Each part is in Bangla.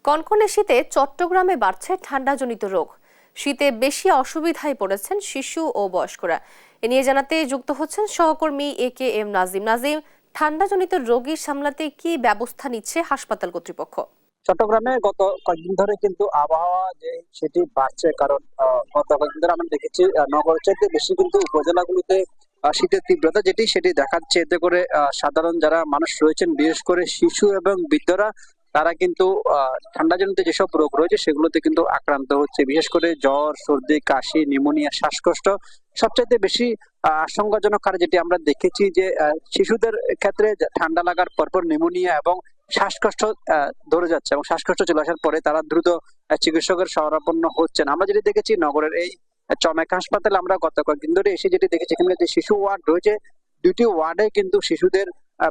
কনকনে শীতে চট্টগ্রামে বাড়ছে ঠান্ডাজনিত রোগ। শীতে বেশি অসুবিধায় পড়েছেন শিশু ও বয়স্করা। এ নিয়ে জানাতে যুক্ত হচ্ছেন সহকর্মী AKM নাজিম। নাজিম, ঠান্ডাজনিত রোগী সামলাতে কি ব্যবস্থা নিচ্ছে হাসপাতাল কর্তৃপক্ষ? চট্টগ্রামে গত কয়েকদিন ধরে কিন্তু আবহাওয়া সেটি বাড়ছে, কারণ গত কয়েকদিন ধরে আমরা দেখেছি নগরের চাইতে বেশি কিন্তু উপজেলাগুলোতে শীতের তীব্রতা সেটি দেখাচ্ছে। এতে করে সাধারণ যারা মানুষ রয়েছেন, বিশেষ করে শিশু এবং বৃদ্ধরা, তারা কিন্তু ঠান্ডাজনিত যেসব রোগ রয়েছে সেগুলোতে কিন্তু আক্রান্ত হচ্ছে। বিশেষ করে জ্বর, সর্দি, কাশি, নিউমোনিয়া, শ্বাসকষ্ট সবচাইতে বেশি আশঙ্কাজনক কারণ যেটি আমরা দেখেছি যে শিশুদের ক্ষেত্রে ঠান্ডা লাগার পরপর নিউমোনিয়া এবং শ্বাসকষ্ট ধরে যাচ্ছে, এবং শ্বাসকষ্ট চলে আসার পরে তারা দ্রুত চিকিৎসকের শরণাপন্ন হচ্ছেন। আমরা যেটি দেখেছি নগরের এই চমেক হাসপাতালে, আমরা গত কয়েকদিন ধরে এসে যেটি দেখেছি, এখানে যে শিশু ওয়ার্ড রয়েছে, দুটি ওয়ার্ডে কিন্তু শিশুদের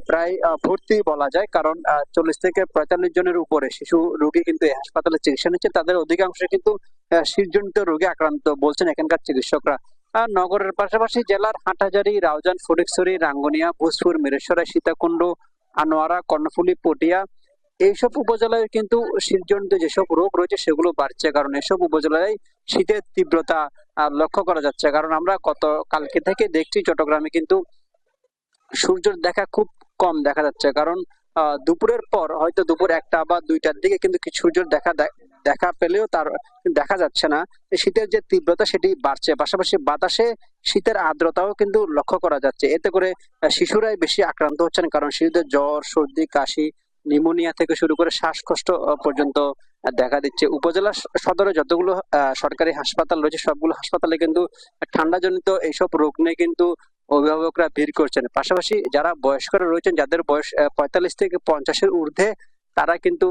প্রায় ভর্তি বলা যায়, কারণ 40 থেকে 45 জনের উপরে শিশু রোগী কিন্তু এই হাসপাতালে চিকিৎসা নিচ্ছে। তাদের অধিকাংশ কিন্তু শীতজনিত রোগে আক্রান্ত বলছেন এখানকার চিকিৎসকরা। নগরের পাশাপাশি জেলার হাটহাজারী, রাউজান, ফটিকছড়ি, রাঙ্গুনিয়া, ভোজপুর, মিরেশ্বরা, সীতাকুণ্ড, আনোয়ারা, কর্ণফুলী, পটিয়া এইসব উপজেলায় কিন্তু শীতজনিত যেসব রোগ রয়েছে সেগুলো বাড়ছে, কারণ এসব উপজেলায় শীতের তীব্রতা লক্ষ্য করা যাচ্ছে। কারণ আমরা কালকে থেকে দেখছি চট্টগ্রামে কিন্তু সূর্যের দেখা খুব কম দেখা যাচ্ছে, কারণ দুপুরের পর হয়তো দুপুর 1টা বা 2টার দিকে কিন্তু কিছু সূর্যের দেখা পেলেও তার দেখা যাচ্ছে না। শীতের যে তীব্রতা সেটি বাড়ছে, পাশাপাশি বাতাসে শীতের আর্দ্রতাও কিন্তু লক্ষ্য করা যাচ্ছে। এতে করে শিশুরাই বেশি আক্রান্ত হচ্ছেন, কারণ শিশুদের জ্বর, সর্দি, কাশি, নিউমোনিয়া থেকে শুরু করে শ্বাসকষ্ট পর্যন্ত দেখা দিচ্ছে। উপজেলা সদরে যতগুলো সরকারি হাসপাতাল রয়েছে সবগুলো হাসপাতালে কিন্তু ঠান্ডাজনিত এইসব রোগ নিয়ে কিন্তু অভিভাবকরা ভিড় করছেন। পাশাপাশি যারা বয়স্করা রয়েছেন, যাদের বয়স 45 থেকে 50-এর ঊর্ধ্বে, তারা কিন্তু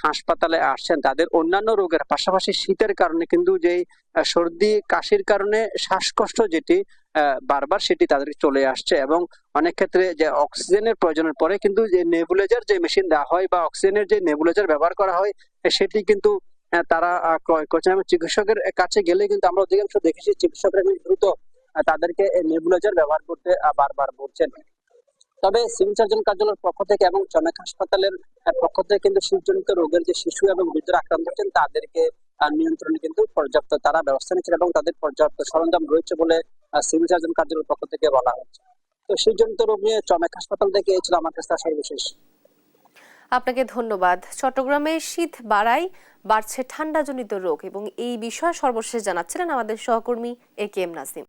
হাসপাতালে আসছেন তাদের অন্যান্য রোগের পাশাপাশি শীতের কারণে কিন্তু যে সর্দি কাশির কারণে শ্বাসকষ্ট যেটি বারবার সেটি তাদের চলে আসছে, এবং অনেক ক্ষেত্রে যে অক্সিজেনের প্রয়োজনের পরে কিন্তু যে নেবুলাইজার যে মেশিন দেওয়া হয় বা অক্সিজেনের যে নেবুলাইজার ব্যবহার করা হয় সেটি কিন্তু তারা ক্রয় করছেন, এবং চিকিৎসকের কাছে গেলে কিন্তু আমরা অধিকাংশ দেখেছি চিকিৎসকরা কিন্তু দ্রুত তাদেরকে নেবুলাইজার ব্যবহার করতে বারবার বলছেন। তবে সিভিল সার্জন কার্যালয়ের পক্ষ থেকে এবং চমেক হাসপাতালের পক্ষ থেকে কিন্তু শীতজনিত রোগের যে শিশু এবং বৃদ্ধরা আক্রান্ত হচ্ছেন তাদেরকে নিয়ন্ত্রণে কিন্তু পর্যাপ্ত তারা ব্যবস্থা নিচ্ছেন, এবং তাদের পর্যাপ্ত সরঞ্জাম রয়েছে বলে সিভিল সার্জন কার্যালয়ের পক্ষ থেকে বলা হচ্ছে। তো শীতজনিত রোগ নিয়ে চমেক হাসপাতাল থেকে এই ছিল আমার কাছে সর্বশেষ। আপনাকে ধন্যবাদ। চট্টগ্রামে শীত বাড়ছে ঠান্ডাজনিত রোগ এবং এই বিষয়ে সর্বশেষ জানাচ্ছিলেন আমাদের সহকর্মী AKM নাজিম।